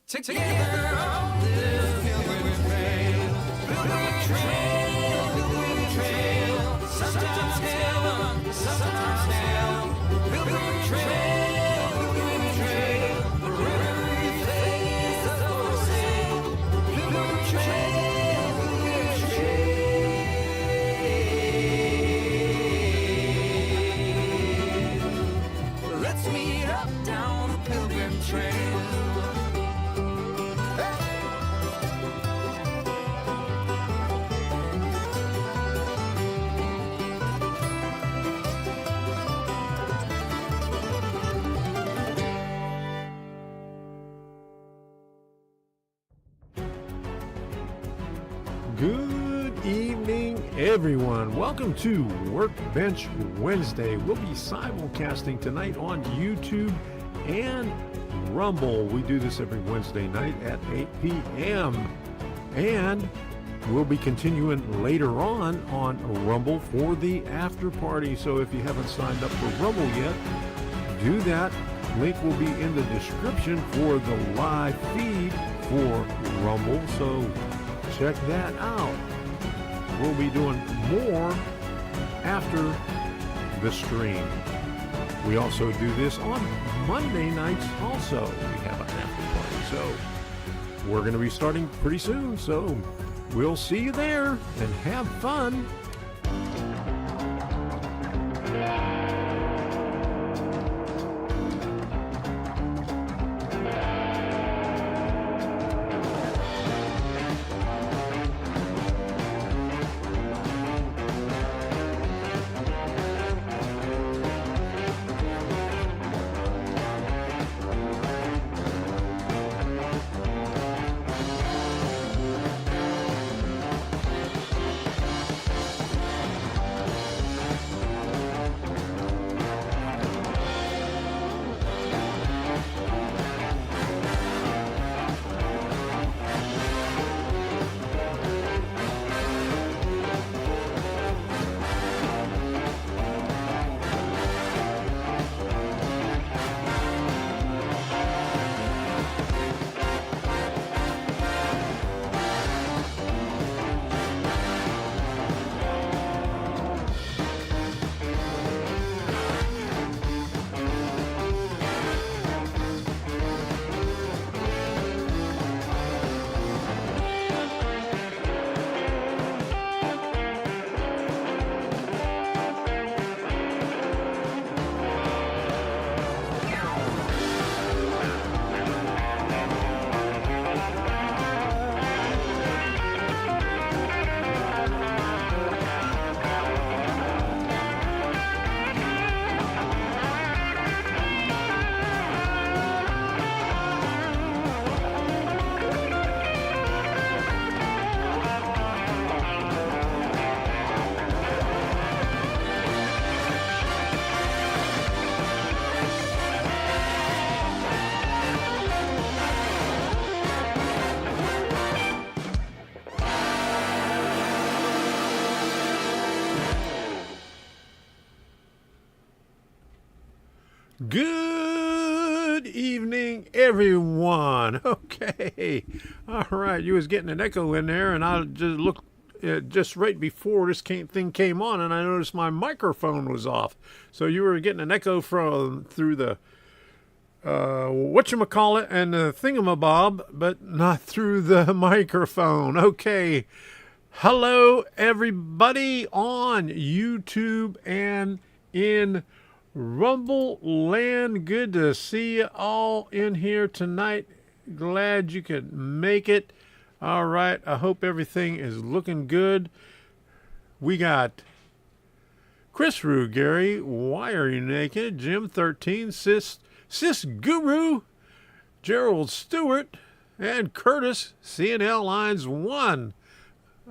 Together on this pilgrim trail, sometimes heaven, sometimes hell. Pilgrim trail, wherever you face the forsaken. Pilgrim trail, let's meet up down the pilgrim trail. Good evening, everyone. Welcome to Workbench Wednesday. We'll be simulcasting tonight on YouTube and Rumble. We do this every Wednesday night at 8 p.m. And we'll be continuing later on Rumble for the after party. So if you haven't signed up for Rumble yet, do that. Link will be in the description for the live feed for Rumble. So check that out. We'll be doing more after the stream. We also do this on Monday nights also. We have an after party. So we're going to be starting pretty soon. So we'll see you there and have fun. Good evening, everyone. Okay. All right. You was getting an echo in there, and I just looked just right before this thing came on, and I noticed my microphone was off. So you were getting an echo through the whatchamacallit and the thingamabob, but not through the microphone. Okay. Hello, everybody on YouTube and in Rumble land. Good to see you all in here tonight. Glad you could make it. All right. I hope everything is looking good. We got Chris Rue, Gary, Why Are You Naked, Jim 13, Sis Guru, Gerald Stewart, and Curtis, CNL Lines 1.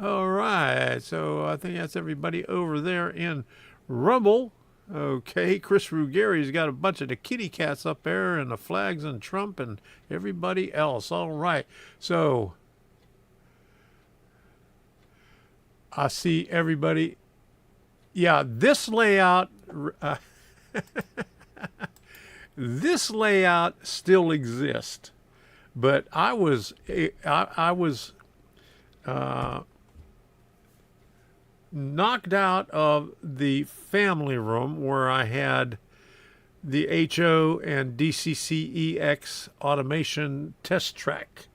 All right. So I think that's everybody over there in Rumble. Okay, Chris Ruggeri's got a bunch of the kitty cats up there and the flags and Trump and everybody else. All right, so I see everybody. Yeah, this layout This layout still exists. But I was knocked out of the family room where I had the HO and DCCEX automation test track.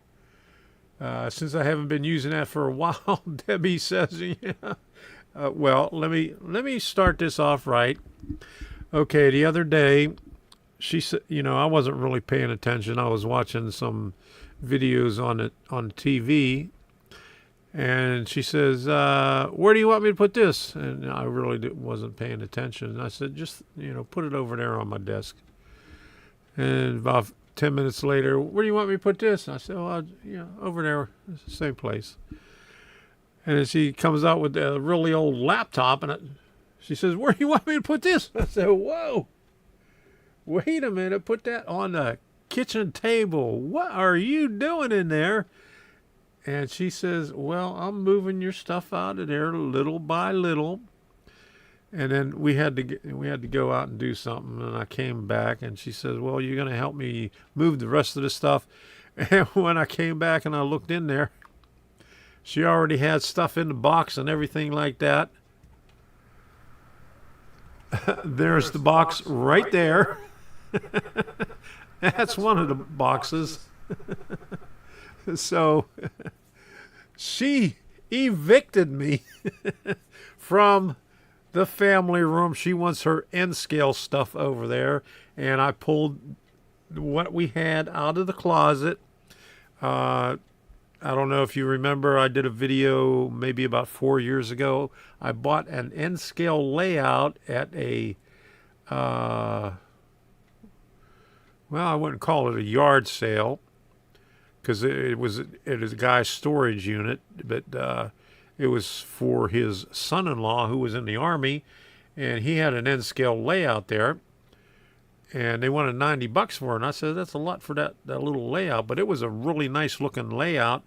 Since I haven't been using that for a while, Debbie says, yeah. Well, let me start this off right. Okay, the other day, she said, I wasn't really paying attention. I was watching some videos on TV, and she says, "Where do you want me to put this?" And I really wasn't paying attention. And I said, "Just put it over there on my desk." And about 10 minutes later, "Where do you want me to put this?" And I said, "Well, over there, same place." And then she comes out with a really old laptop, and she says, "Where do you want me to put this?" I said, "Whoa, wait a minute, put that on the kitchen table. What are you doing in there?" And she says, "Well, I'm moving your stuff out of there little by little." And then we had to go out and do something. And I came back, and she says, "Well, you're going to help me move the rest of the stuff." And when I came back and I looked in there, she already had stuff in the box and everything like that. There's the box right there. That's one of the boxes. So she evicted me from the family room. She wants her N-scale stuff over there, and I pulled what we had out of the closet. I don't know if you remember, I did a video maybe about 4 years ago. I bought an N-scale layout at a well, I wouldn't call it a yard sale, because it is a guy's storage unit, but it was for his son-in-law who was in the Army, and he had an N-scale layout there, and they wanted $90 for it. And I said, "That's a lot for that little layout," but it was a really nice looking layout,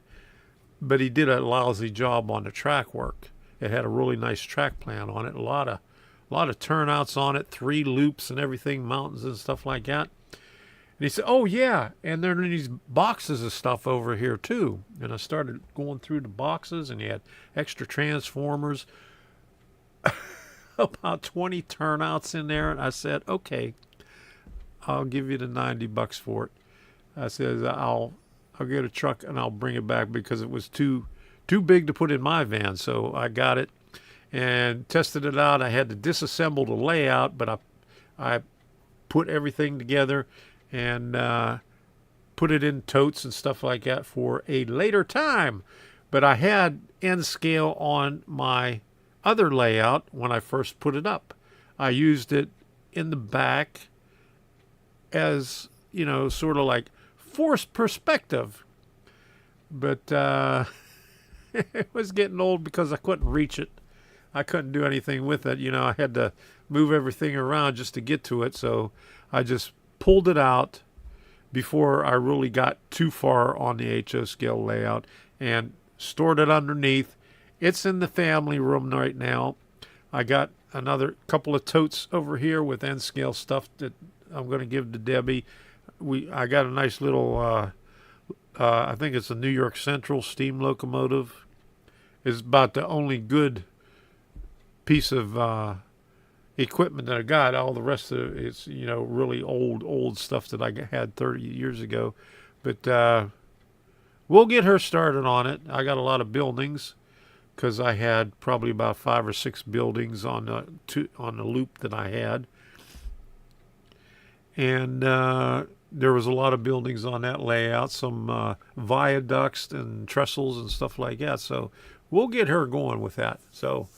but he did a lousy job on the track work. It had a really nice track plan on it, a lot of turnouts on it, 3 loops and everything, mountains and stuff like that. And he said, "Oh, yeah, and there are these boxes of stuff over here, too." And I started going through the boxes, and he had extra transformers, about 20 turnouts in there. And I said, "Okay, I'll give you the $90 for it." I said, I'll get a truck, and I'll bring it back," because it was too big to put in my van. So I got it and tested it out. I had to disassemble the layout, but I put everything together and put it in totes and stuff like that for a later time. But I had N-scale on my other layout when I first put it up. I used it in the back as, sort of like forced perspective. But it was getting old because I couldn't reach it. I couldn't do anything with it. I had to move everything around just to get to it. So I just pulled it out before I really got too far on the HO scale layout and stored it underneath. It's in the family room right now. I got another couple of totes over here with N-scale stuff that I'm going to give to Debbie. I got a nice little, I think it's a New York Central steam locomotive. It's about the only good piece of equipment that I got. All the rest of it's really old stuff that I had 30 years ago. But we'll get her started on it. I got a lot of buildings, because I had probably about 5 or 6 buildings on the loop that I had, and there was a lot of buildings on that layout, some viaducts and trestles and stuff like that. So we'll get her going with that. So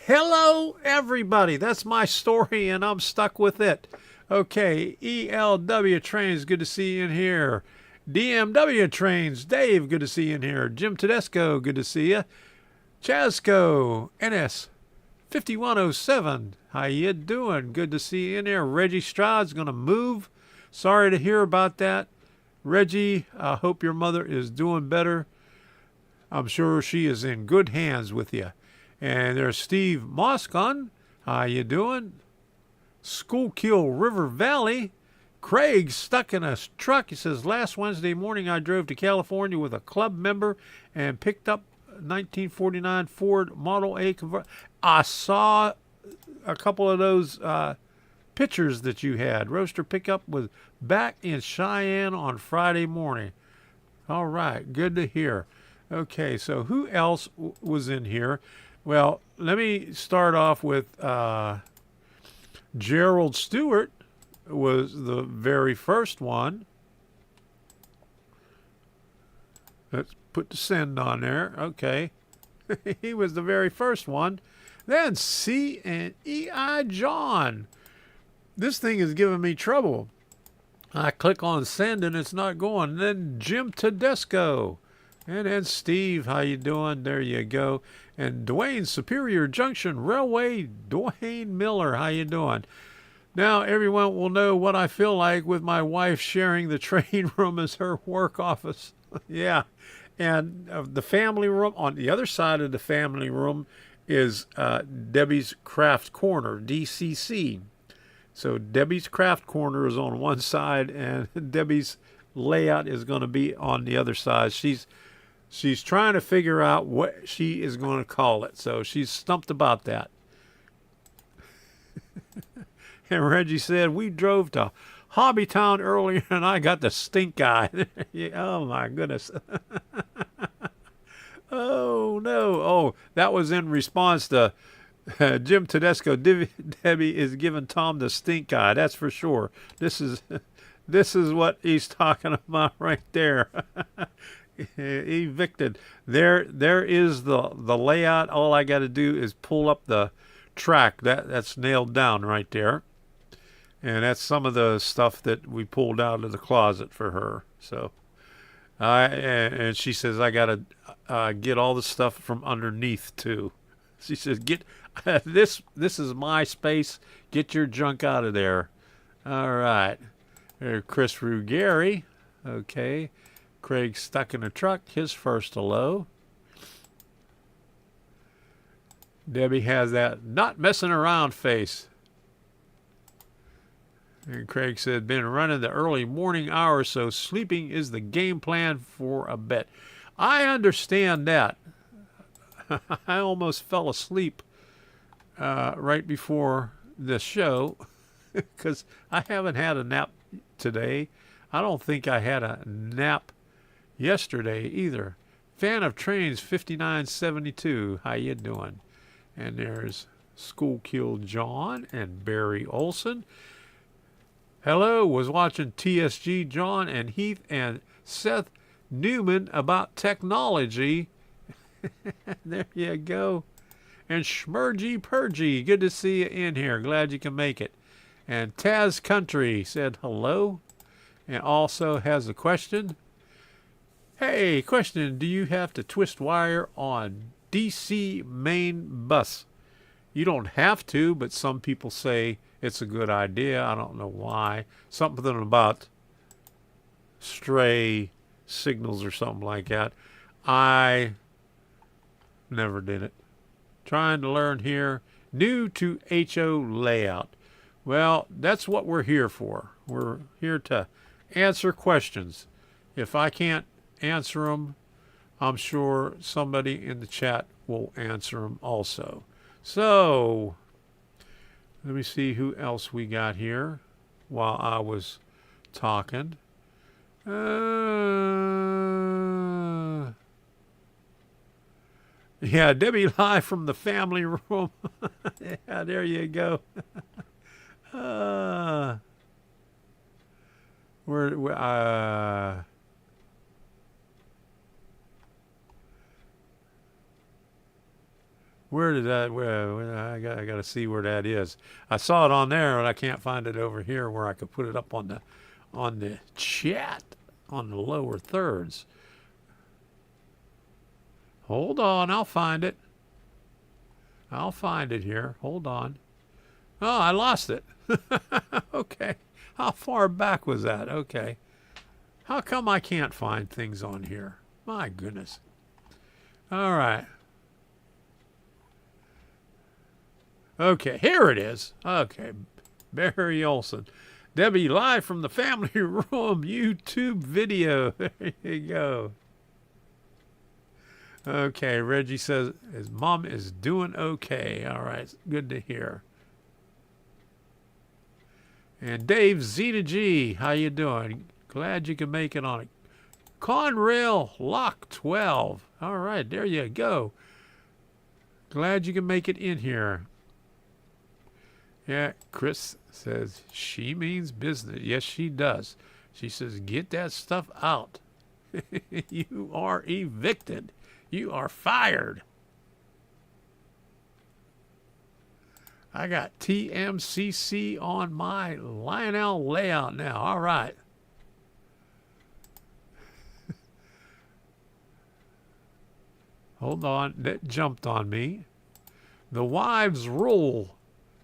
hello, everybody. That's my story, and I'm stuck with it. Okay, ELW Trains, good to see you in here. DMW Trains, Dave, good to see you in here. Jim Tedesco, good to see you. Chasco, NS 5107, how you doing? Good to see you in there. Reggie Stroud's going to move. Sorry to hear about that. Reggie, I hope your mother is doing better. I'm sure she is in good hands with you. And there's Steve Moscon. How you doing? Schuylkill River Valley. Craig stuck in a truck. He says, last Wednesday morning I drove to California with a club member and picked up 1949 Ford Model A convertible. I saw a couple of those pictures that you had. Roaster pickup was back in Cheyenne on Friday morning. All right, good to hear. Okay, so who else was in here? Well, let me start off with Gerald Stewart was the very first one. Let's put the send on there. Okay. He was the very first one. Then C and EI John. This thing is giving me trouble. I click on send and it's not going. Then Jim Tedesco. And then Steve, how you doing? There you go. And Dwayne, Superior Junction Railway, Dwayne Miller, how you doing? Now everyone will know what I feel like with my wife sharing the train room as her work office. Yeah. And the family room, on the other side of the family room is Debbie's Craft Corner, DCC. So Debbie's Craft Corner is on one side and Debbie's layout is going to be on the other side. She's trying to figure out what she is going to call it. So she's stumped about that. And Reggie said, we drove to Hobbytown earlier and I got the stink eye. Yeah, oh my goodness. Oh no. Oh, that was in response to Jim Tedesco. Debbie is giving Tom the stink eye. That's for sure. This is what he's talking about right there. Evicted. There is the layout. All I got to do is pull up the track. That's nailed down right there. And that's some of the stuff that we pulled out of the closet for her. So, and she says I gotta get all the stuff from underneath too. She says, "Get this. This is my space. Get your junk out of there." All right. Chris Ruggieri. Okay. Craig stuck in a truck. His first hello. Debbie has that not messing around face. And Craig said, been running the early morning hours, so sleeping is the game plan for a bit. I understand that. I almost fell asleep right before the show because I haven't had a nap today. I don't think I had a nap yesterday either. Fan of Trains 5972. How you doing? And there's School Kill John and Barry Olson. Hello, was watching TSG John and Heath and Seth Newman about technology. There you go. And Schmergy Purgy, good to see you in here. Glad you can make it. And Taz Country said hello and also has a question. Hey, question, do you have to twist wire on DC main bus? You don't have to, but some people say it's a good idea. I don't know why. Something about stray signals or something like that. I never did it. Trying to learn here. New to HO layout. Well, that's what we're here for. We're here to answer questions. If I can't answer them, I'm sure somebody in the chat will answer them also. So, let me see who else we got here while I was talking. Yeah, Debbie live from the family room. Yeah, there you go. Where did that? I got to see where that is. I saw it on there, and I can't find it over here where I could put it up on the chat on the lower thirds. Hold on, I'll find it. I'll find it here. Hold on. Oh, I lost it. Okay. How far back was that? Okay. How come I can't find things on here? My goodness. All right. Okay, here it is. Okay, Barry Olson. Debbie, live from the family room YouTube video. There you go. Okay, Reggie says his mom is doing okay. All right, good to hear. And Dave Zeta G, how you doing? Glad you can make it on it. Conrail Lock 12. All right, there you go. Glad you can make it in here. Yeah, Chris says she means business. Yes, she does. She says, get that stuff out. You are evicted. You are fired. I got TMCC on my Lionel layout now. All right. Hold on. That jumped on me. The wives rule,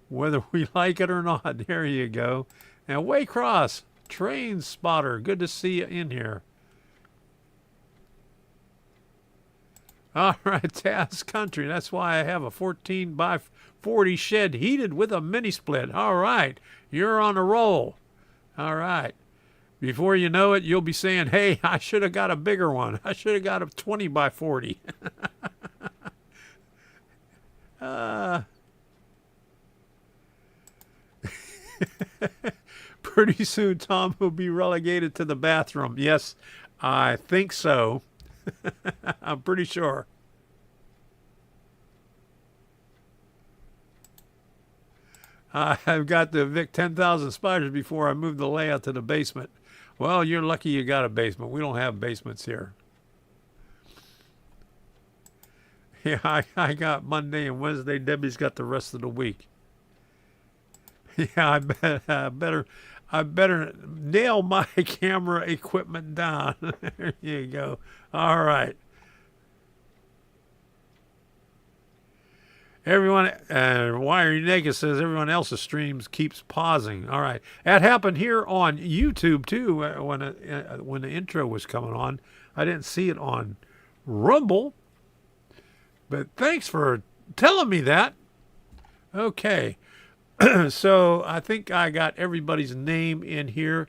whether we like it or not. There you go. And Waycross, train spotter. Good to see you in here. All right, Taz Country. That's why I have a 14 by 40 shed heated with a mini split. All right, you're on a roll. All right. Before you know it, you'll be saying, hey, I should have got a bigger one. I should have got a 20 by 40. Pretty soon, Tom will be relegated to the bathroom. Yes, I think so. I'm pretty sure. I've got to evict 10,000 spiders before I move the layout to the basement. Well, you're lucky you got a basement. We don't have basements here. Yeah, I got Monday and Wednesday. Debbie's got the rest of the week. Yeah, I better nail my camera equipment down. There you go. All right. Everyone, Wiry Naked says everyone else's streams keeps pausing. All right. That happened here on YouTube, too, when the intro was coming on. I didn't see it on Rumble. But thanks for telling me that. Okay. So I think I got everybody's name in here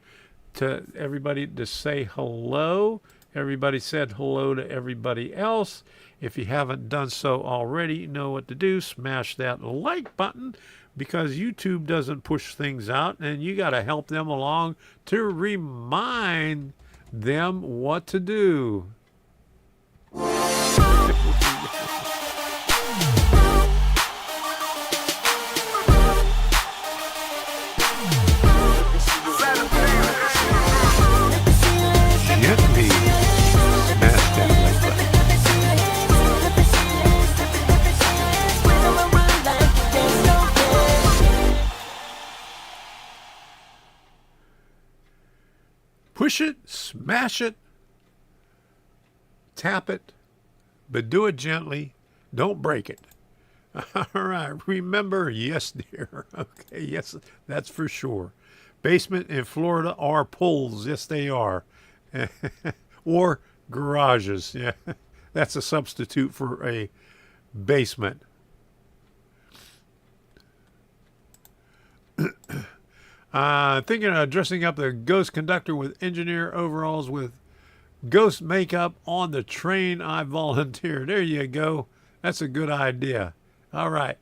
to everybody to say hello. Everybody said hello to everybody else. If you haven't done so already, you know what to do. Smash that like button because YouTube doesn't push things out and you got to help them along to remind them what to do. Push it, smash it, tap it, but do it gently. Don't break it. All right. Remember, yes, dear. Okay, yes, that's for sure. Basement in Florida are pools. Yes, they are. Or garages. Yeah, that's a substitute for a basement. Thinking of dressing up the ghost conductor with engineer overalls with ghost makeup on the train I volunteered. There you go. That's a good idea. All right.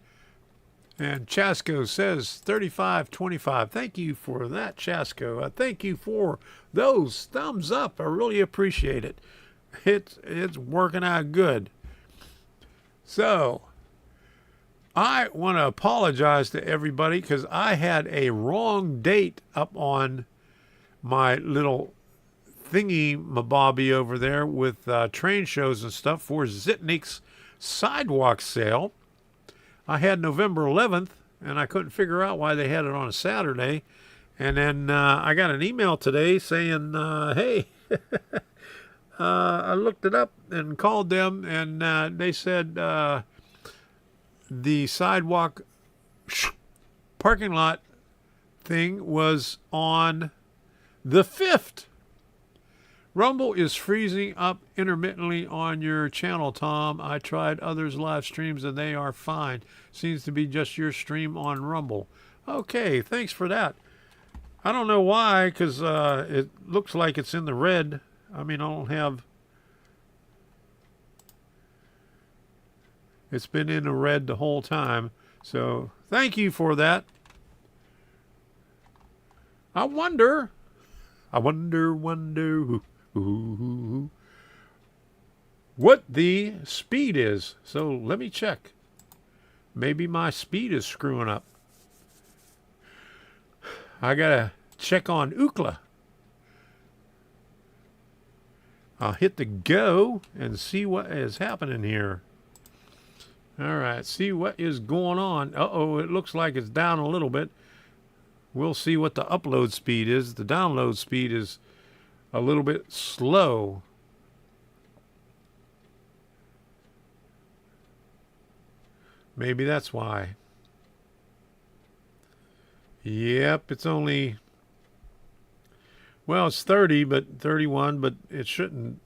And Chasco says 3525. Thank you for that, Chasco. Thank you for those thumbs up. I really appreciate it. It's working out good. So I want to apologize to everybody because I had a wrong date up on my little thingy mabobby over there with train shows and stuff for Zitnik's sidewalk sale. I had November 11th, and I couldn't figure out why they had it on a Saturday. And then I got an email today saying, hey, I looked it up and called them, and they said the sidewalk parking lot thing was on the 5th. Rumble is freezing up intermittently on your channel, Tom. I tried others' live streams and they are fine. Seems to be just your stream on Rumble. Okay, thanks for that. I don't know why, because it looks like it's in the red. I mean, I don't have... It's been in the red the whole time. So thank you for that. I wonder what the speed is. So let me check. Maybe my speed is screwing up. I gotta check on Ookla. I'll hit the go and see what is happening here. All right, see what is going on. Uh-oh, it looks like it's down a little bit. We'll see what the upload speed is. The download speed is a little bit slow. Maybe that's why. Yep, it's only... Well, it's 30, but 31, but it shouldn't...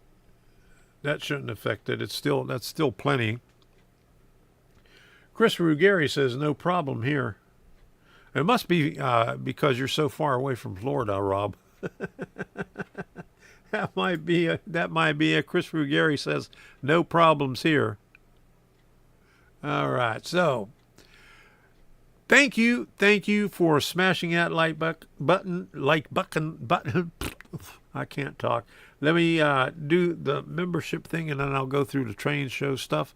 That shouldn't affect it. It's still... That's still plenty. Chris Ruggieri says, no problem here. It must be because you're so far away from Florida, Rob. That might be a Chris Ruggieri says, no problems here. All right, so thank you for smashing that like button. I can't talk. Let me do the membership thing, and then I'll go through the train show stuff.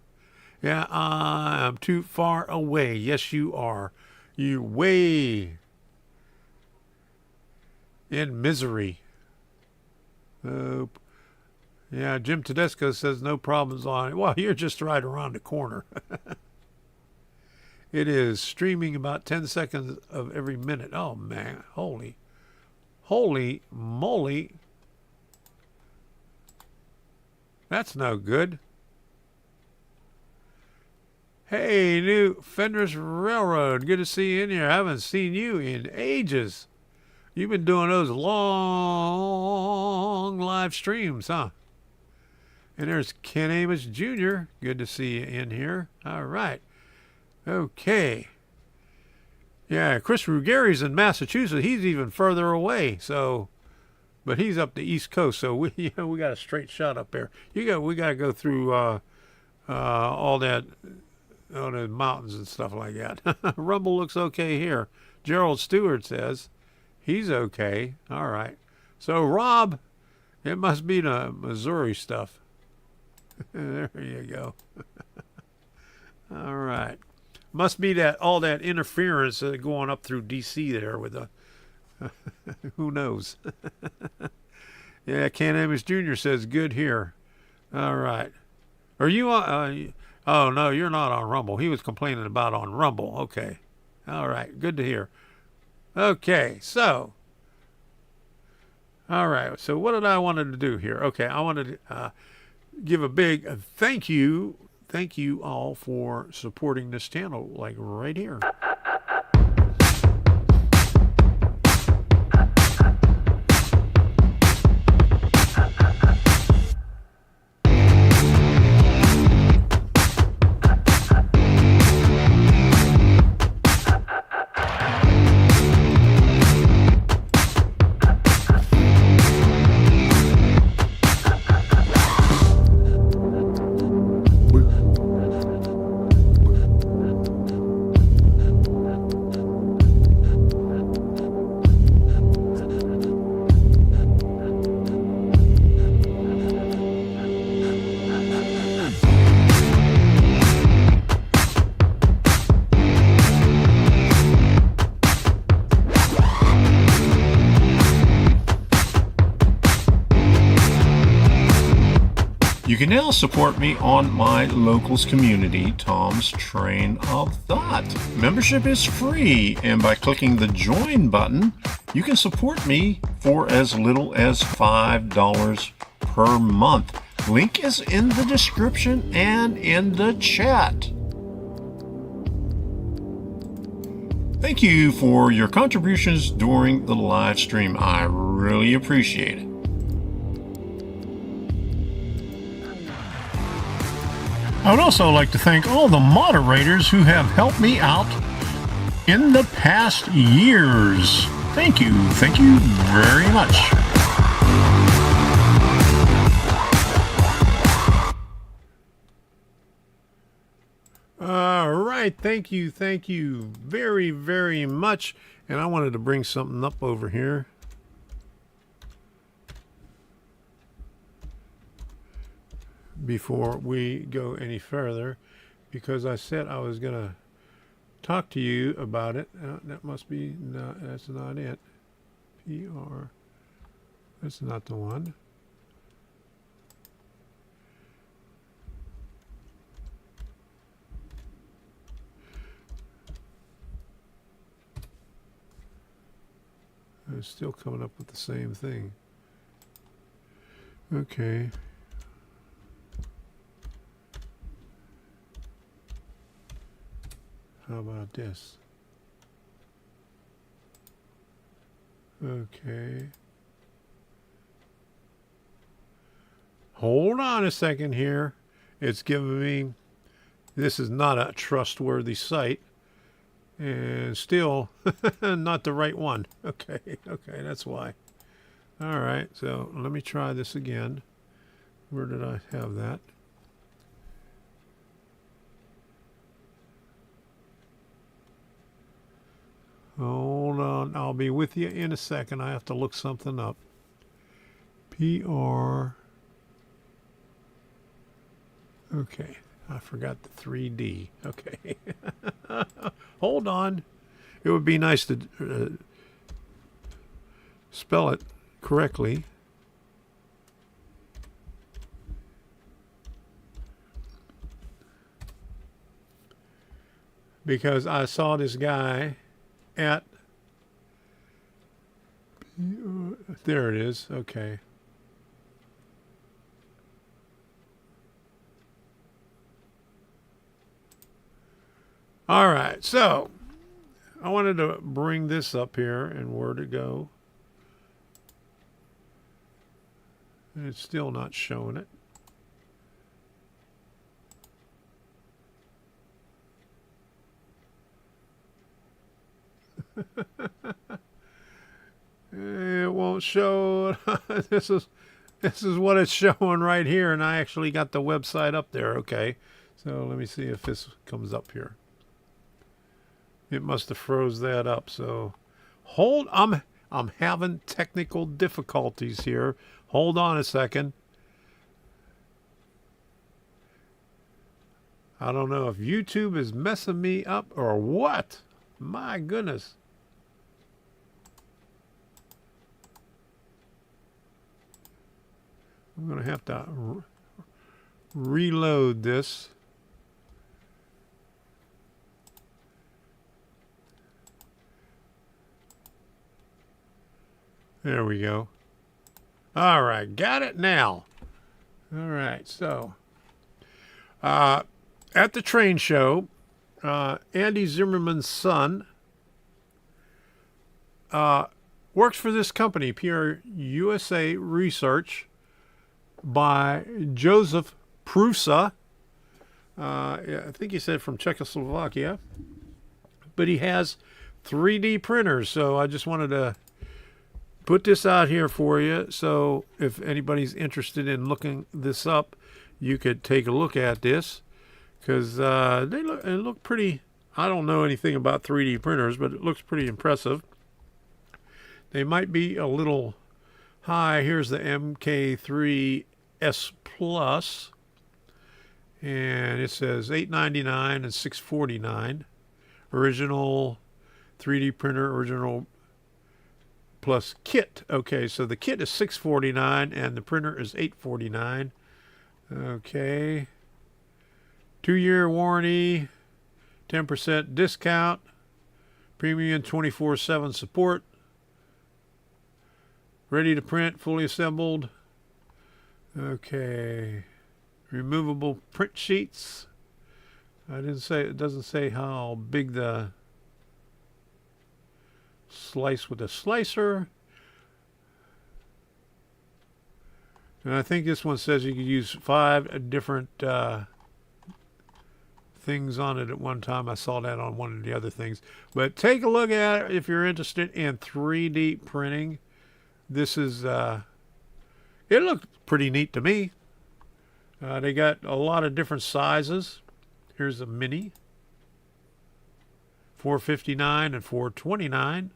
Yeah, I'm too far away. Yes, you are. You way in misery. Yeah, Jim Tedesco says no problems on it. Well, you're just right around the corner. It is streaming about 10 seconds of every minute. Oh, man. Holy moly. That's no good. Hey, new Fenris Railroad. Good to see you in here. I haven't seen you in ages. You've been doing those long live streams, huh? And there's Ken Amos Jr. Good to see you in here. All right. Okay. Yeah, Chris Ruggieri's in Massachusetts. He's even further away. So, but he's up the East Coast. So we got a straight shot up there. We got to go through all that. Oh, the mountains and stuff like that. Rumble looks okay here. Gerald Stewart says he's okay. All right. So, Rob, it must be the Missouri stuff. There you go. All right. Must be that all that interference going up through D.C. there with the... who knows? Yeah, Ken Amos Jr. says good here. All right. Are you on... oh, no, you're not on Rumble. He was complaining about on Rumble. Okay. All right. Good to hear. Okay. So. All right. So what did I wanted to do here? Okay. I wanted to give a big thank you. Thank you all for supporting this channel, like right here. You can now support me on my locals community, Tom's Train of Thought. Membership is free, and by clicking the join button, you can support me for as little as $5 per month. Link is in the description and in the chat. Thank you for your contributions during the live stream. I really appreciate it. I would also like to thank all the moderators who have helped me out in the past years. Thank you very much. All right, thank you very, very much. And I wanted to bring something up over here. Before we go any further, because I said I was going to talk to you about it. That must be, no, that's not it. PR, that's not the one. It's still coming up with the same thing. Okay. How about this? Okay. Hold on a second here. It's giving me, this is not a trustworthy site. And still not the right one. Okay, that's why. All right, so let me try this again. Where did I have that? Hold on, I'll be with you in a second. I have to look something up. PR. Okay, I forgot the 3D. Okay. Hold on. It would be nice to spell it correctly. Because I saw this guy at, there it is. Okay. All right, so I wanted to bring this up here, and where to go. And it's still not showing it. It won't show. This is what it's showing right here, and I actually got the website up there. Okay, so let me see if this comes up here. It must have froze that up. So I'm having technical difficulties here. Hold on a second. I don't know if YouTube is messing me up or what. My goodness. I'm going to have to reload this. There we go. All right, got it now. All right, so at the train show, Andy Zimmerman's son works for this company, PR USA Research, by Joseph Prusa. I think he said from Czechoslovakia, but he has 3D printers. So I just wanted to put this out here for you. So if anybody's interested in looking this up, you could take a look at this, because they look pretty. I don't know anything about 3D printers, but it looks pretty impressive. They might be a little high. Here's the MK3S Plus, and it says $899 and $649. Original 3D printer, original plus kit. Okay, so the kit is $649 and the printer is $849. Okay. 2-year warranty, 10% discount, premium 24/7 support. Ready to print, fully assembled. Okay. Removable print sheets. It doesn't say how big the slice with a slicer. And I think this one says you could use 5 different things on it at one time. I saw that on one of the other things. But take a look at it if you're interested in 3D printing. This is, it looked pretty neat to me. They got a lot of different sizes. Here's a mini, $4.59 and $4.29.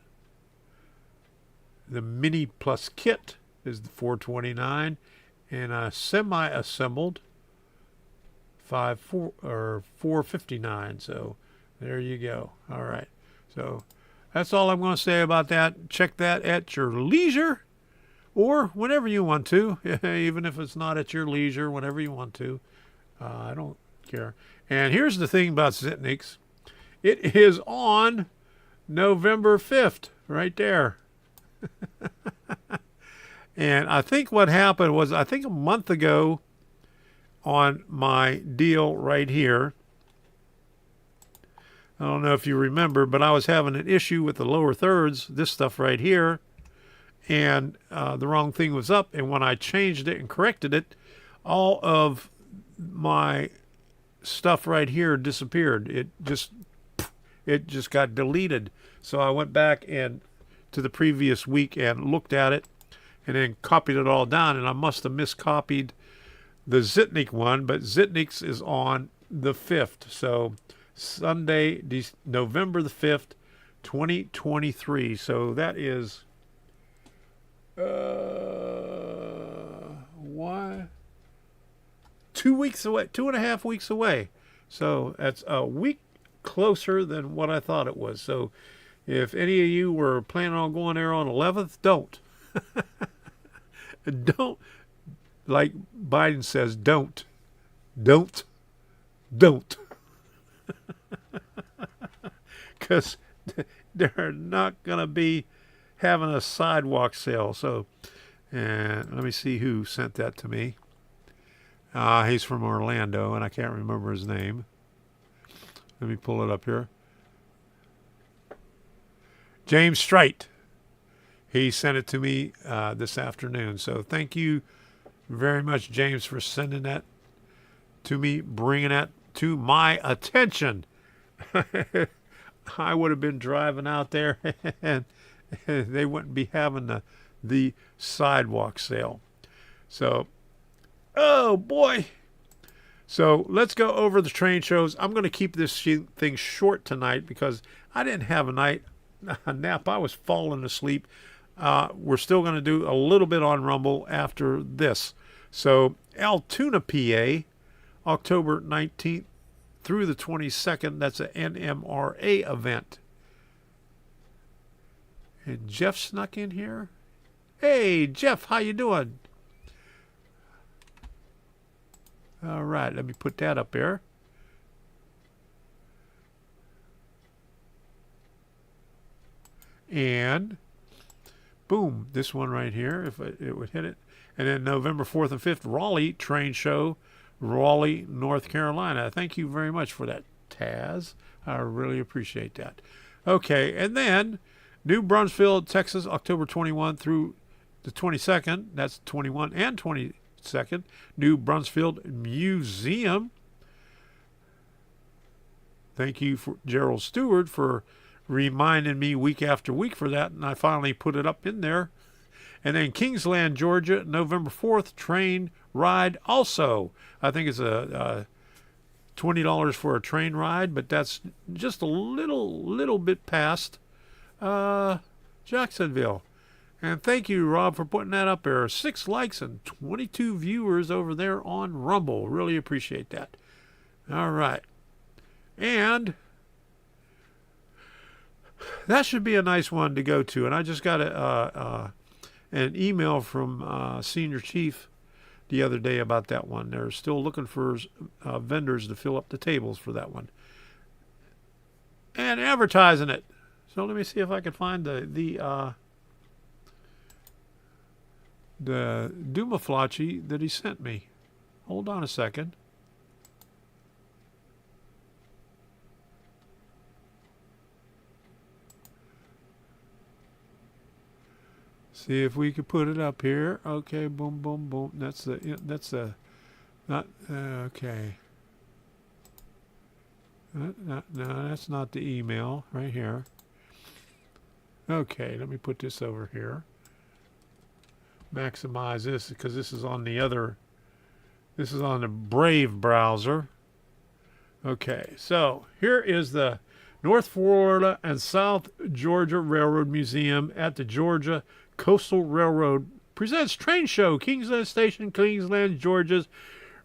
The mini plus kit is the $4.29, and a semi-assembled $4.59. So there you go. All right. So that's all I'm going to say about that. Check that at your leisure, or whenever you want to, even if it's not at your leisure, whenever you want to. I don't care. And here's the thing about Zitniks. It is on November 5th, right there. And I think what happened was, I think a month ago on my deal right here, I don't know if you remember, but I was having an issue with the lower thirds, this stuff right here, and the wrong thing was up. And when I changed it and corrected it, all of my stuff right here disappeared. It just got deleted. So I went back and to the previous week and looked at it and then copied it all down, and I must have miscopied the Zitnik one, but Zitnik's is on the 5th. So Sunday, November the 5th, 2023. So that is 2 weeks away, 2.5 weeks away. So that's a week closer than what I thought it was. So if any of you were planning on going there on 11th, don't. Don't. Like Biden says, don't. Don't. Because they're not going to be having a sidewalk sale. So, and let me see who sent that to me. He's from Orlando, and I can't remember his name. Let me pull it up here. James Strite. He sent it to me this afternoon. So thank you very much, James, for sending that to me, bringing that to my attention. I would have been driving out there and they wouldn't be having the sidewalk sale. So, oh boy. So let's go over the train shows. I'm going to keep this thing short tonight because I didn't have a nap. I was falling asleep. We're still going to do a little bit on Rumble after this. So Altoona, PA, October 19th through the 22nd. That's an NMRA event. And Jeff snuck in here. Hey, Jeff, how you doing? All right, let me put that up there. And boom, this one right here, if it would hit it. And then November 4th and 5th, Raleigh Train Show, Raleigh, North Carolina. Thank you very much for that, Taz. I really appreciate that. Okay, and then New Brunswick, Texas, October 21 through the 22nd. That's 21 and 22nd. New Brunswick Museum. Thank you for Gerald Stewart for reminding me week after week for that, and I finally put it up in there. And then Kingsland, Georgia, November 4th, train ride also. I think it's a $20 for a train ride, but that's just a little bit past Jacksonville. And thank you, Rob, for putting that up there. 6 likes and 22 viewers over there on Rumble. Really appreciate that. All right. And that should be a nice one to go to. And I just got an email from Senior Chief the other day about that one. They're still looking for vendors to fill up the tables for that one. And advertising it. So let me see if I can find the Dumaflachi that he sent me. Hold on a second. See if we could put it up here. Okay, boom, boom, boom. That's not okay. No, that's not the email right here. Okay, let me put this over here. Maximize this because this is on the other. This is on the Brave browser. Okay, so here is the North Florida and South Georgia Railroad Museum at the Georgia Coastal Railroad presents train show, Kingsland Station, Kingsland, Georgia's.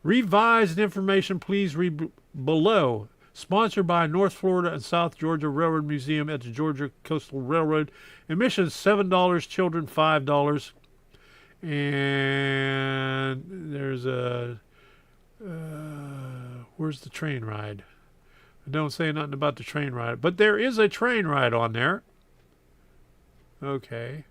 Revised information, please read below. Sponsored by North Florida and South Georgia Railroad Museum at the Georgia Coastal Railroad. Admission $7, children $5. And there's a... where's the train ride? I don't say nothing about the train ride, but there is a train ride on there. Okay.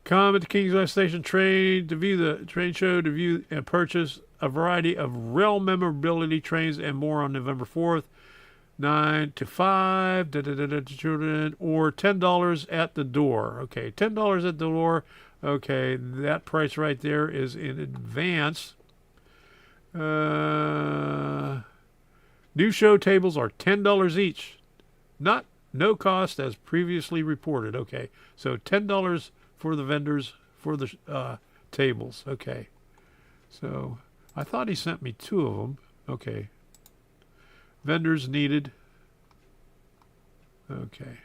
Come at the Kingsland Station train to view the train show, to view and purchase a variety of rail memorability trains and more on November 4th, 9 to 5, children, or $10 at the door. Okay, $10 at the door. Okay, that price right there is in advance. New show tables are $10 each. No cost as previously reported. Okay, so $10 for the vendors for the tables. Okay, so I thought he sent me 2 of them. Okay, vendors needed. Okay.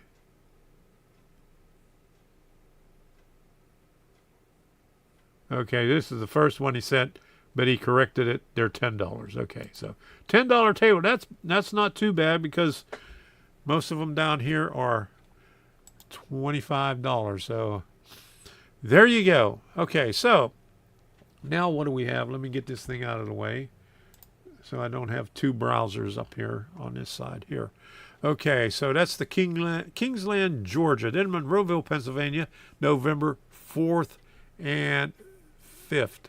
Okay, this is the first one he sent, but he corrected it. They're $10. Okay, so $10 table. That's not too bad because most of them down here are $25. So there you go. Okay, so now what do we have? Let me get this thing out of the way so I don't have 2 browsers up here on this side here. Okay, so that's the Kingsland, Georgia, then Monroeville, Pennsylvania, November 4th and 5th.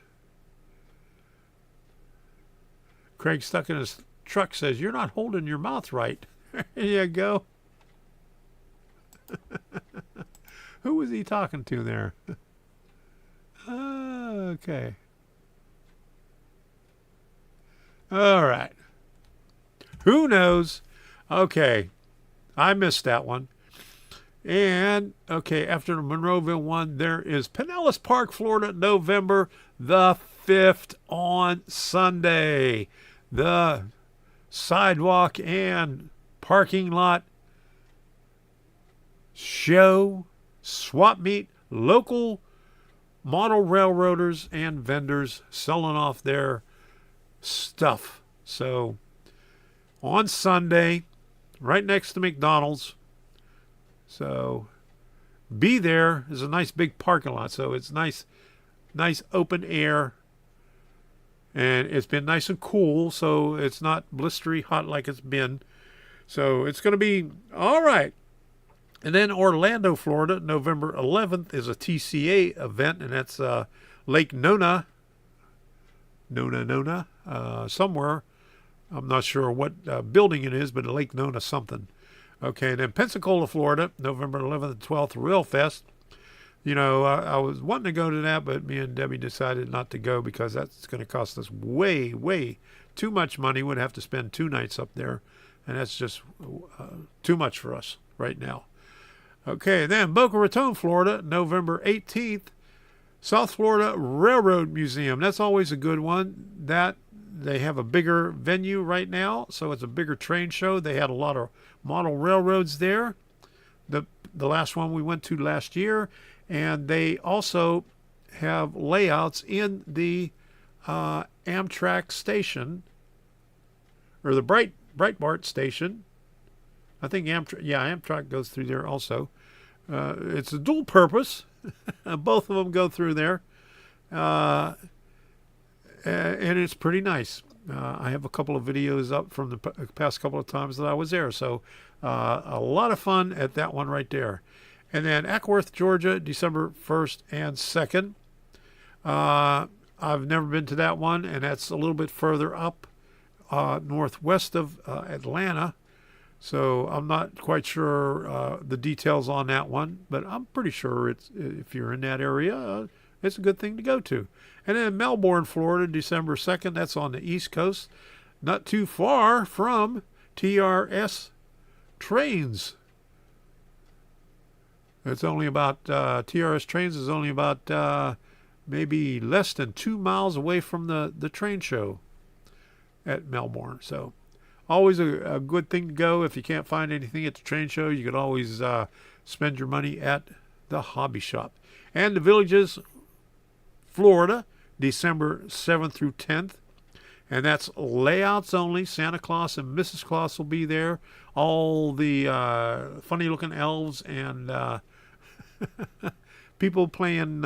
Craig stuck in his truck says, "You're not holding your mouth right." There you go. Who was he talking to there? Okay. All right. Who knows? Okay. I missed that one. And, okay, after the Monroeville one, there is Pinellas Park, Florida, November the 5th on Sunday. The sidewalk and parking lot show, swap meet, local model railroaders and vendors selling off their stuff. So on Sunday, right next to McDonald's. So be there. There's a nice big parking lot. So it's nice open air. And it's been nice and cool, so it's not blistery hot like it's been. So it's going to be all right. And then Orlando, Florida, November 11th is a TCA event, and that's Lake Nona, somewhere. I'm not sure what building it is, but Lake Nona something. Okay, and then Pensacola, Florida, November 11th and 12th, Rail Fest. You know, I was wanting to go to that, but me and Debbie decided not to go because that's going to cost us way, way too much money. We'd have to spend 2 nights up there, and that's just too much for us right now. Okay, then Boca Raton, Florida, November 18th, South Florida Railroad Museum. That's always a good one. That they have a bigger venue right now, so it's a bigger train show. They had a lot of model railroads there. The last one we went to last year. And they also have layouts in the Amtrak station, or the Breitbart station. I think Amtrak goes through there also. It's a dual purpose. Both of them go through there. And it's pretty nice. I have a couple of videos up from the past couple of times that I was there. So a lot of fun at that one right there. And then Ackworth, Georgia, December 1st and 2nd. I've never been to that one, and that's a little bit further up northwest of Atlanta. So I'm not quite sure the details on that one, but I'm pretty sure if you're in that area, it's a good thing to go to. And then Melbourne, Florida, December 2nd. That's on the East Coast. Not too far from TRS trains. It's only about, TRS trains is only about maybe less than 2 miles away from the train show at Melbourne. So always a good thing to go. If you can't find anything at the train show, you can always spend your money at the hobby shop. And the Villages, Florida, December 7th through 10th. And that's layouts only. Santa Claus and Mrs. Claus will be there. All the funny-looking elves and people playing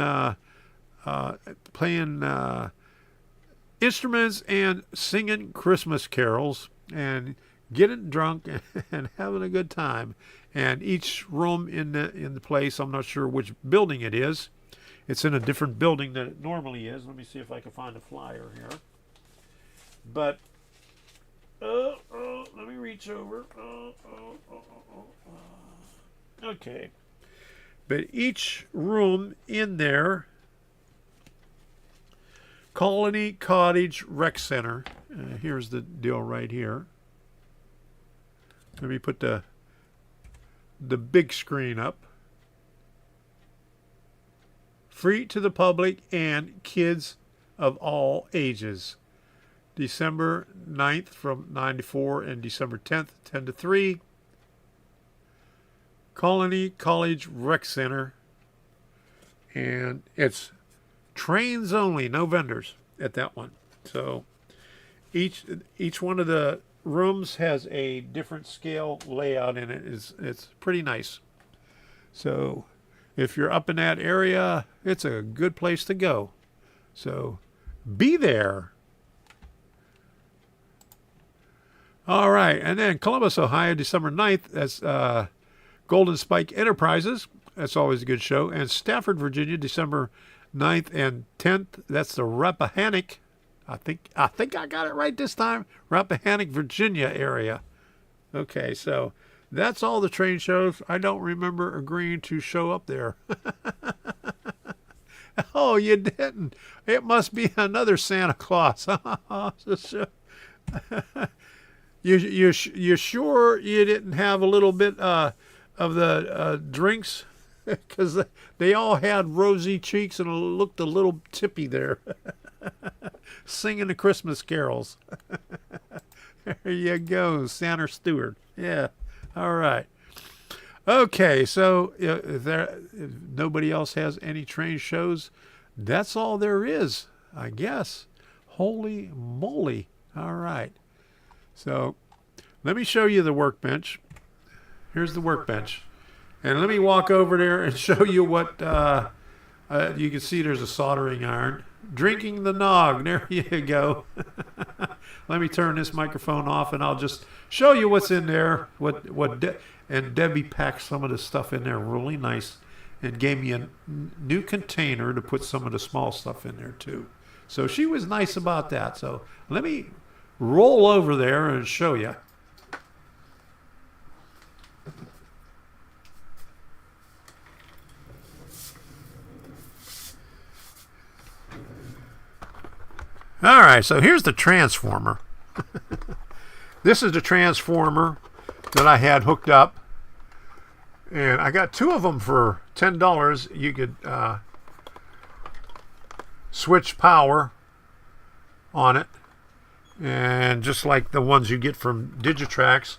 instruments and singing Christmas carols and getting drunk and having a good time. And each room in the place, I'm not sure which building it is. It's in a different building than it normally is. Let me see if I can find a flyer here. But let me reach over. Okay. But each room in there, Colony Cottage Rec Center. Here's the deal right here. Let me put the big screen up. Free to the public and kids of all ages. December 9th from 9 to 4 and December 10th, 10 to 3. Colony College Rec Center. And it's trains only, no vendors at that one. So each one of the rooms has a different scale layout in it. It's pretty nice. So if you're up in that area, it's a good place to go. So be there. All right, and then Columbus, Ohio, December 9th, that's Golden Spike Enterprises. That's always a good show. And Stafford, Virginia, December 9th and 10th, that's the Rappahannock. I think I got it right this time. Rappahannock, Virginia area. Okay, so that's all the train shows. I don't remember agreeing to show up there. Oh, you didn't. It must be another Santa Claus. You sure you didn't have a little bit of the drinks? Because they all had rosy cheeks and looked a little tippy there. Singing the Christmas carols. There you go, Santa Stewart. Yeah, all right. Okay, so if nobody else has any train shows, that's all there is, I guess. Holy moly. All right. So let me show you the workbench. Here's the workbench. And let me walk over there and show you what, you can see there's a soldering iron. Drinking the nog. There you go. Let me turn this microphone off and I'll just show you what's in there. And Debbie packed some of the stuff in there really nice and gave me a new container to put some of the small stuff in there too. So she was nice about that. So let me roll over there and show you. All right, so here's the transformer. This is the transformer that I had hooked up. And I got two of them for $10. You could switch power on it. And just like the ones you get from Digitrax.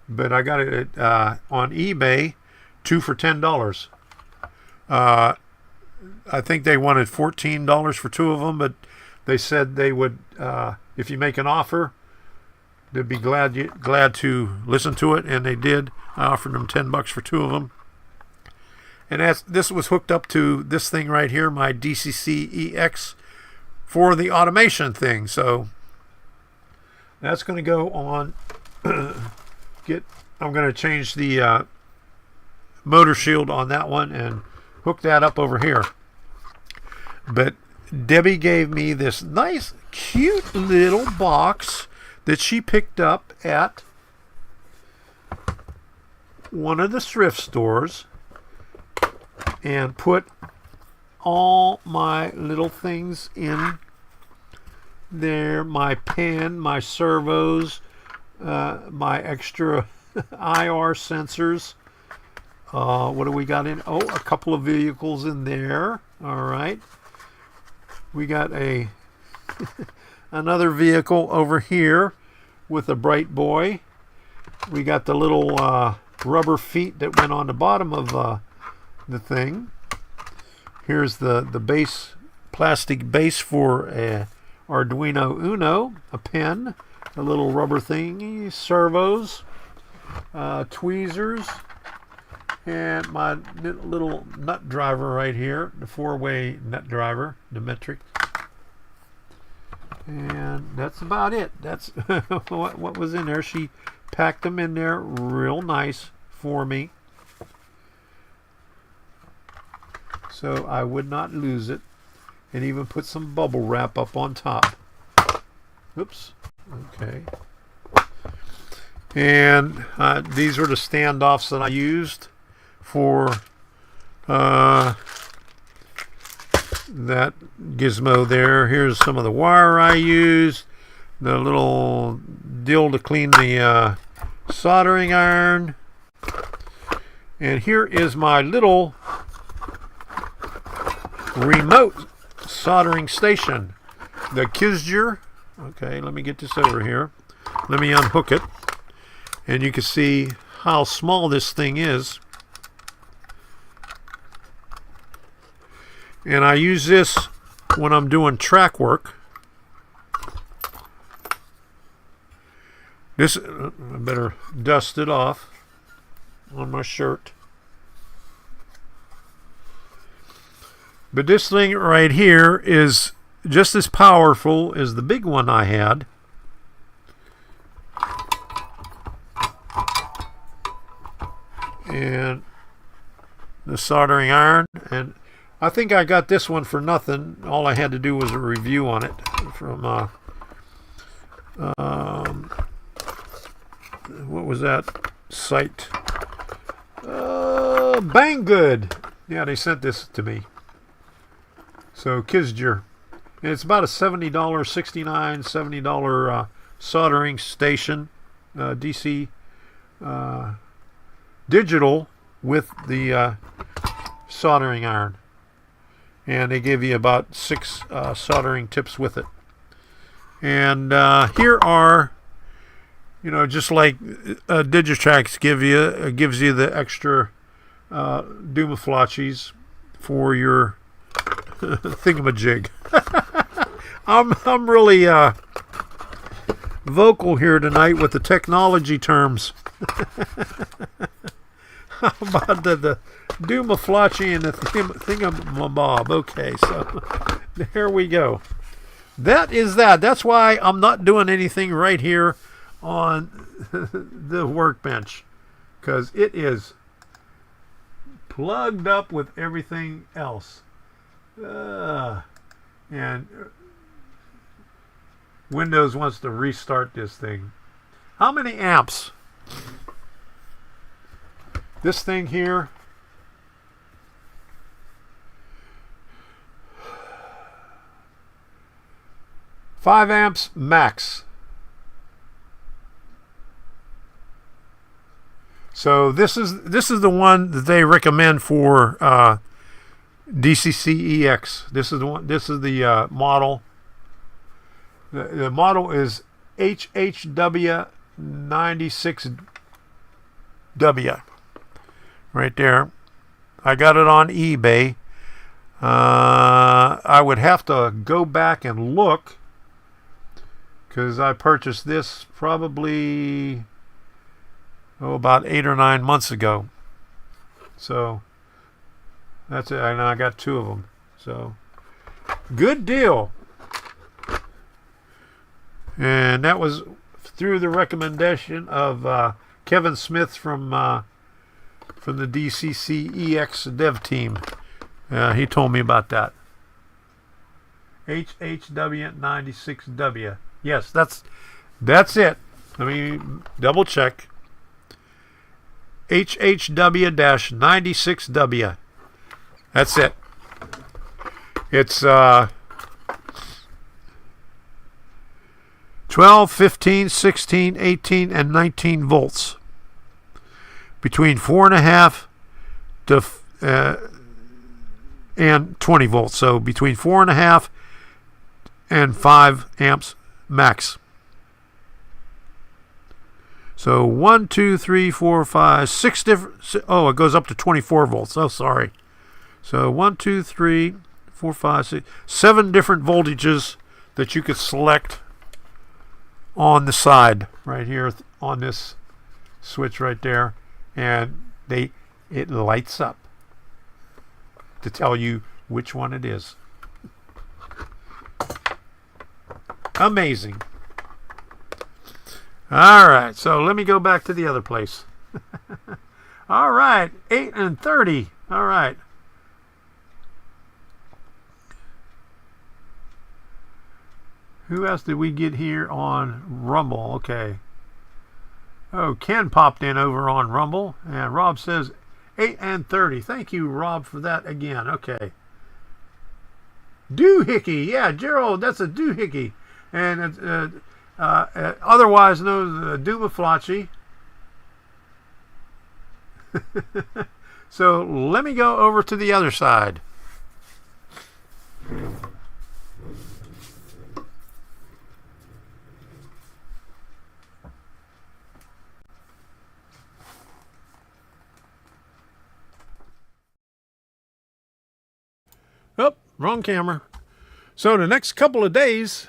But I got it on eBay, 2 for $10. I think they wanted $14 for 2 of them, but they said they would, if you make an offer, they'd be glad to listen to it, and they did. I offered them $10 for 2 of them. And this was hooked up to this thing right here, my DCC EX, for the automation thing. So that's going to go on. I'm going to change the motor shield on that one and hook that up over here. But Debbie gave me this nice, cute little box that she picked up at one of the thrift stores and put all my little things in there. My pen, my servos, my extra IR sensors. What do we got in? Oh, a couple of vehicles in there. All right. We got another vehicle over here with a bright boy. We got the little rubber feet that went on the bottom of the thing. Here's the base, plastic base for a Arduino Uno, a pen, a little rubber thingy, servos, tweezers, and my little nut driver right here, the 4-way nut driver, the metric. And that's about it. That's what was in there. She packed them in there real nice for me, so I would not lose it, and even put some bubble wrap up on top. Oops. Okay. And these are the standoffs that I used for that gizmo there. Here's some of the wire I used, the little deal to clean the soldering iron, and here is my little remote soldering station, the Kizger. Okay, let me get this over here. Let me unhook it, and you can see how small this thing is. And I use this when I'm doing track work. This, I better dust it off on my shirt. But this thing right here is just as powerful as the big one I had. And the soldering iron, and I think I got this one for nothing. All I had to do was a review on it from what was that site? Banggood. Yeah, they sent this to me. So Kizger. And it's about a $70, $69, $70 soldering station, DC digital with the soldering iron. And they give you about 6 soldering tips with it. And here are, just like Digitrax gives you the extra doomaflotchies for your thingamajig. I'm really vocal here tonight with the technology terms. How about the doomaflotchy and the thingamabob? Okay, so there we go. That is that. That's why I'm not doing anything right here on the workbench, because it is plugged up with everything else. And Windows wants to restart this thing. How many amps? This thing here, five amps max. So this is the one that they recommend for DCCEX. This is the one. This is the model. The model is HHW96W. Right there. I got it on eBay. I would have to go back and look, because I purchased this probably about 8 or 9 months ago. So that's it. And I got 2 of them. So good deal. And that was through the recommendation of Kevin Smith from the DCCEX dev team. He told me about that. HHW96W. Yes, that's it. Let me double check. HHW-96W. That's it. It's 12, 15, 16, 18, and 19 volts. Between 4.5 to and 20 volts. So between 4.5 and 5 amps max. So 1, 2, 3, 4, 5, 6 different. Oh, it goes up to 24 volts. Oh, sorry. So 1, 2, 3, 4, 5, 6, 7 different voltages that you could select on the side right here on this switch right there, and it lights up to tell you which one it is. Amazing. All right, so let me go back to the other place. All right, 8 and 30. All right. Who else did we get here on Rumble? Okay. Oh, Ken popped in over on Rumble, and Rob says 8 and 30. Thank you, Rob, for that again. Okay. Doohickey. Yeah, Gerald, that's a doohickey. And it's otherwise known as Doomaflachi. So let me go over to the other side. Oh, wrong camera. So the next couple of days,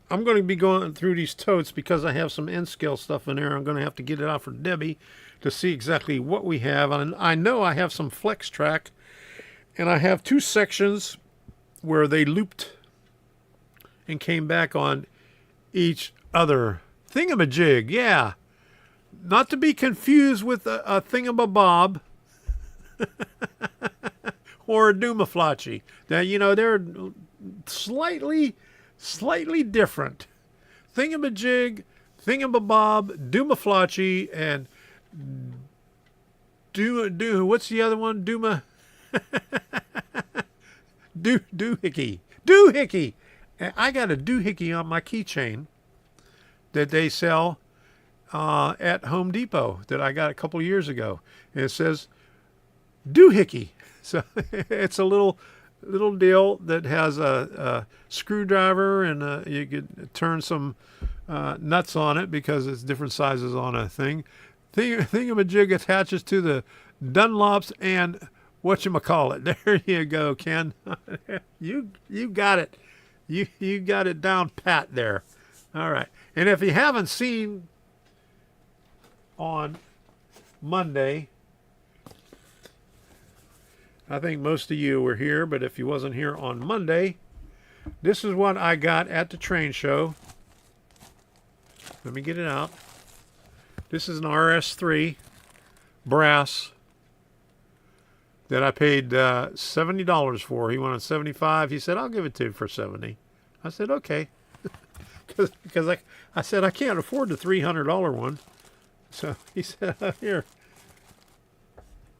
I'm going to be going through these totes because I have some N-scale stuff in there. I'm going to have to get it out for Debbie to see exactly what we have. And I know I have some flex track, and I have 2 sections where they looped and came back on each other. Thingamajig, yeah. Not to be confused with a thingamabob or a doomaflachi. Now, you know, they're slightly different. Thingamajig, thingamabob, doomaflachi, and what's the other one? Doohickey. Doohickey. I got a doohickey on my keychain that they sell at Home Depot that I got a couple years ago. And it says doohickey. So it's a little deal that has a screwdriver, and you could turn some nuts on it because it's different sizes on a thing. Thingamajig attaches to the Dunlops and whatchamacallit. There you go, Ken. You got it. You got it down pat there. All right. And if you haven't seen on Monday, I think most of you were here, but if you wasn't here on Monday, this is what I got at the train show. Let me get it out. This is an RS3 brass that I paid $70 for. He wanted $75. He said, I'll give it to you for $70. I said, okay. Because I said, I can't afford the $300 one. So he said, here.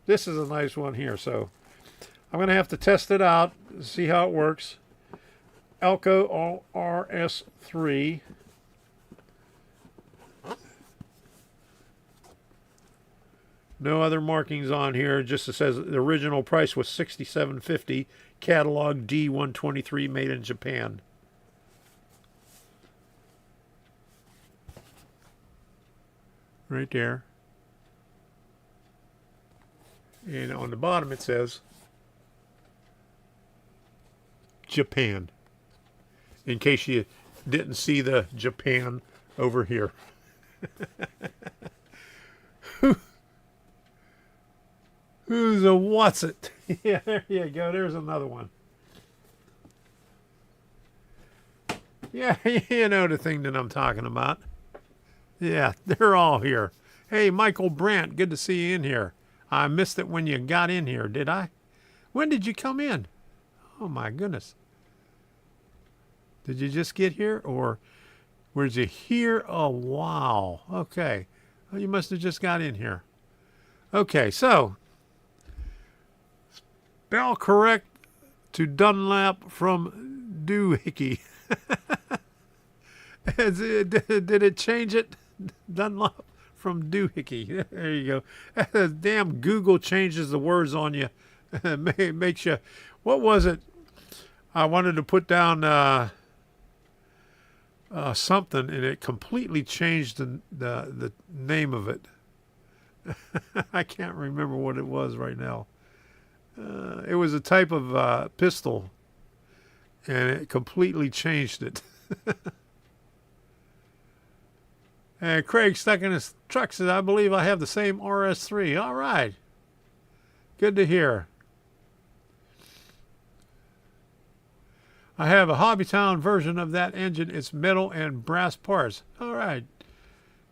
This is a nice one here. So I'm going to have to test it out, see how it works. Elco RS3. No other markings on here. Just it says the original price was $67.50. Catalog D123, made in Japan. Right there. And on the bottom it says Japan. In case you didn't see the Japan over here. Who's a what's it? Yeah, there you go. There's another one. Yeah, you know the thing that I'm talking about. Yeah, they're all here. Hey, Michael Brandt, good to see you in here. I missed it when you got in here, did I? When did you come in? Oh, my goodness. Did you just get here, or were you here? Oh, wow. Okay. Well, you must have just got in here. Okay, so spell correct to Dunlap from Doohickey. Did it change it? Dunlop from doohickey. There you go. Damn Google changes the words on you. Makes you. What was it? I wanted to put down something, and it completely changed the name of it. I can't remember what it was right now. It was a type of pistol, and it completely changed it. And Craig stuck in his truck says, I believe I have the same RS3. All right. Good to hear. I have a Hobbytown version of that engine. It's metal and brass parts. All right.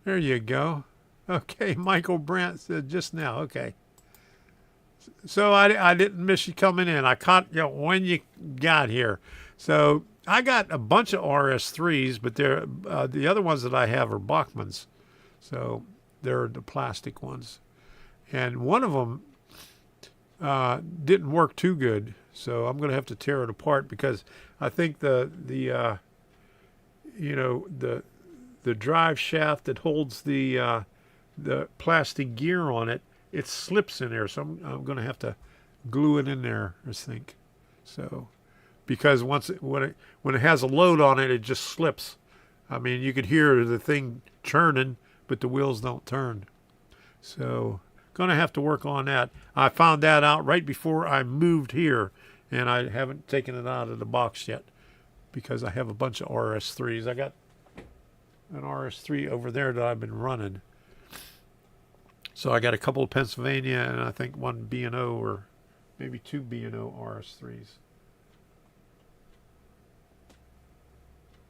There you go. Okay, Michael Brandt said just now. Okay. So I didn't miss you coming in. I caught you when you got here. So I got a bunch of RS3s, but they're the other ones that I have are Bachmann's. So they're the plastic ones. And one of them didn't work too good. So I'm going to have to tear it apart because I think the drive shaft that holds the plastic gear on it, it slips in there. So I'm going to have to glue it in there, I think. So because when it has a load on it, it just slips. I mean, you could hear the thing churning, but the wheels don't turn. So going to have to work on that. I found that out right before I moved here, and I haven't taken it out of the box yet because I have a bunch of RS3s. I got an RS3 over there that I've been running. So I got a couple of Pennsylvania and I think one B&O or maybe two B&O RS3s.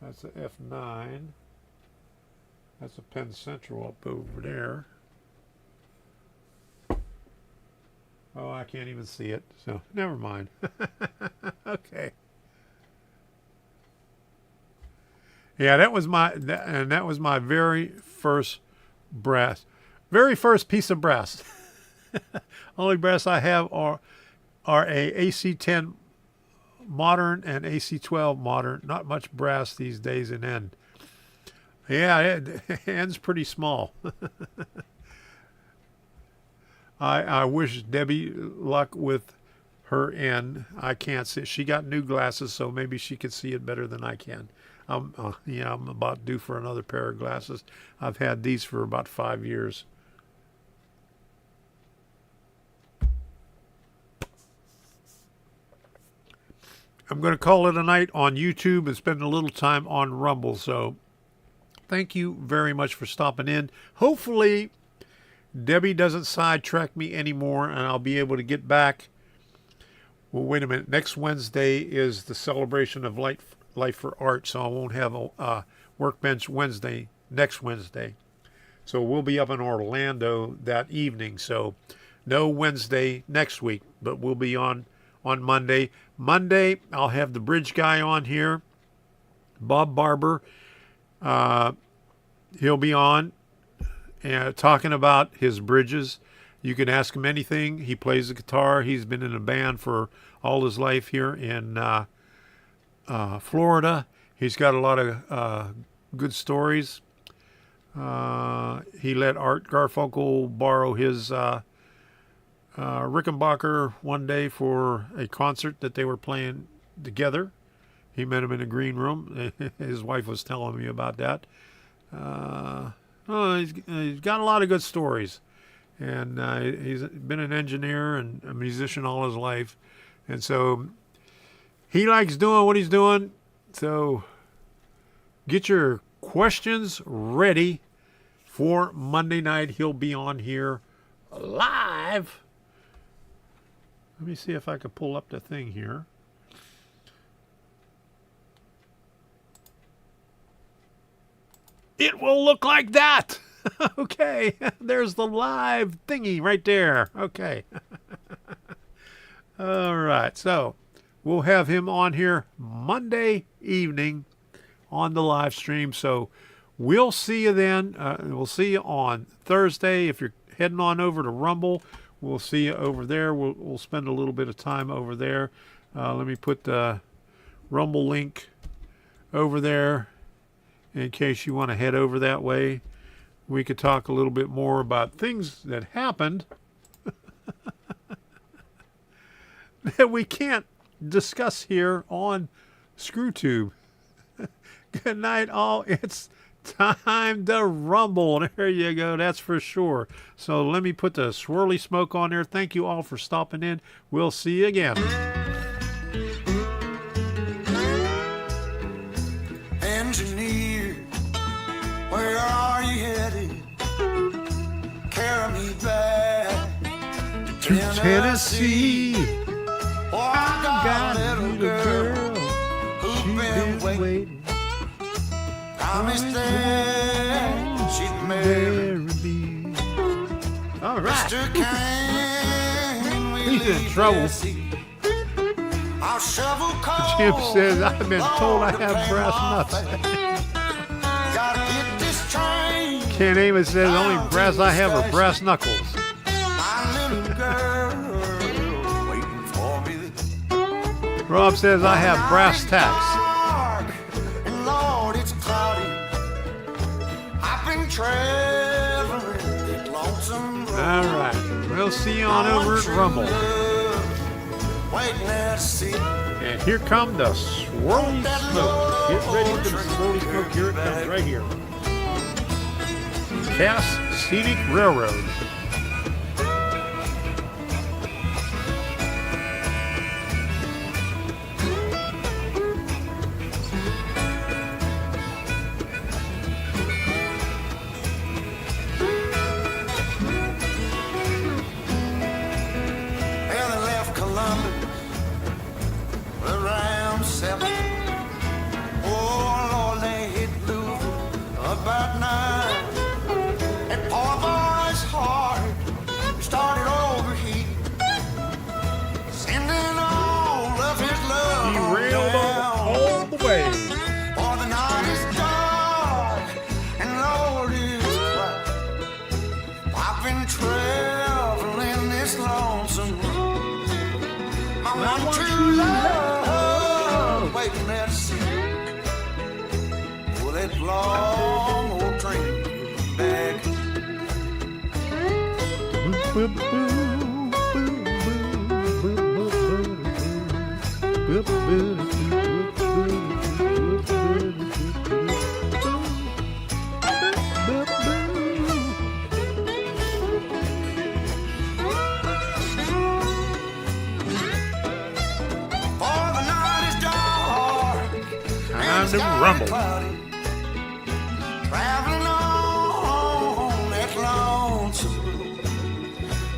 That's a F9. That's a Penn Central up over there. Oh, I can't even see it, so never mind. Okay. Yeah, that was my very first piece of brass. Only brass I have are a AC10 modern and AC12 modern. Not much brass these days in end. Yeah, end's pretty small. I wish Debbie luck with her end. I can't see. She got new glasses, so maybe she can see it better than I can. I'm about due for another pair of glasses. I've had these for about 5 years. I'm going to call it a night on YouTube and spend a little time on Rumble. So thank you very much for stopping in. Hopefully Debbie doesn't sidetrack me anymore and I'll be able to get back. Well, wait a minute. Next Wednesday is the celebration of Life for Art, so I won't have a Workbench Wednesday next Wednesday. So we'll be up in Orlando that evening. So no Wednesday next week, but we'll be on Monday. Monday, I'll have the bridge guy on here, Bob Barber. He'll be on talking about his bridges. You can ask him anything. He plays the guitar. He's been in a band for all his life here in Florida. He's got a lot of good stories. He let Art Garfunkel borrow his Rickenbacker one day for a concert that they were playing together. He met him in a green room. His wife was telling me about that. He's got a lot of good stories. And he's been an engineer and a musician all his life. And so he likes doing what he's doing. So get your questions ready for Monday night. He'll be on here live. Let me see if I can pull up the thing here. It will look like that. Okay, there's the live thingy right there. Okay. All right, so we'll have him on here Monday evening on the live stream. So we'll see you then. We'll see you on Thursday. If you're heading on over to Rumble, we'll see you over there. We'll spend a little bit of time over there. Let me put the Rumble link over there. in case you want to head over that way. We could talk a little bit more about things that happened that we can't discuss here on ScrewTube. Good night, all. It's time to rumble. There you go. That's for sure. So let me put the swirly smoke on there. Thank you all for stopping in. We'll see you again. Engineer, where are you headed? Carry me back To Tennessee. Oh, I got a little girl She's who's been waiting. Promised that she'd marry me. All right. Mr. Kane. He's in trouble. I'll shovel coal. Jim says, I've been told I have brass nuts. Gotta get this train. Ken Amos says, only brass I have are brass knuckles. My little girl waiting for me. Rob says, I have brass tacks. And Lord, it's cloudy. I've been traveling that lonesome road. All right. We'll see you on over at Rumble. Waiting at sea. And here come the swirly smoke. Get ready for the swirly smoke. Here it comes right here. Cass Scenic Railroad. Well, they left Columbus around 7. Oh, Lord, they hit Louisville about 9. And poor boy's heart started overheating, sending all of his love He on railed down. all the way. For the night is dark and Lord is quiet. I've been traveling this lonesome road. My one true love waiting at sea. Oh, that long old train back. For the night is dark Time to sky rumble. cloudy. Traveling on that lonesome road.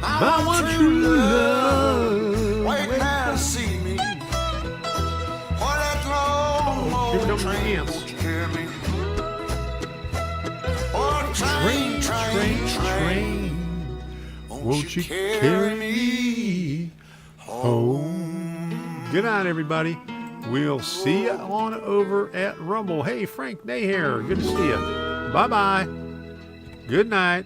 I want true love. Waiting out to see me. For that long Here old comes the train dance. won't carry me. Oh, Train, train, train. Won't you carry me home? Good night, everybody. We'll see you on over at Rumble. Hey, Frank Day here. Good to see you. Bye-bye. Good night.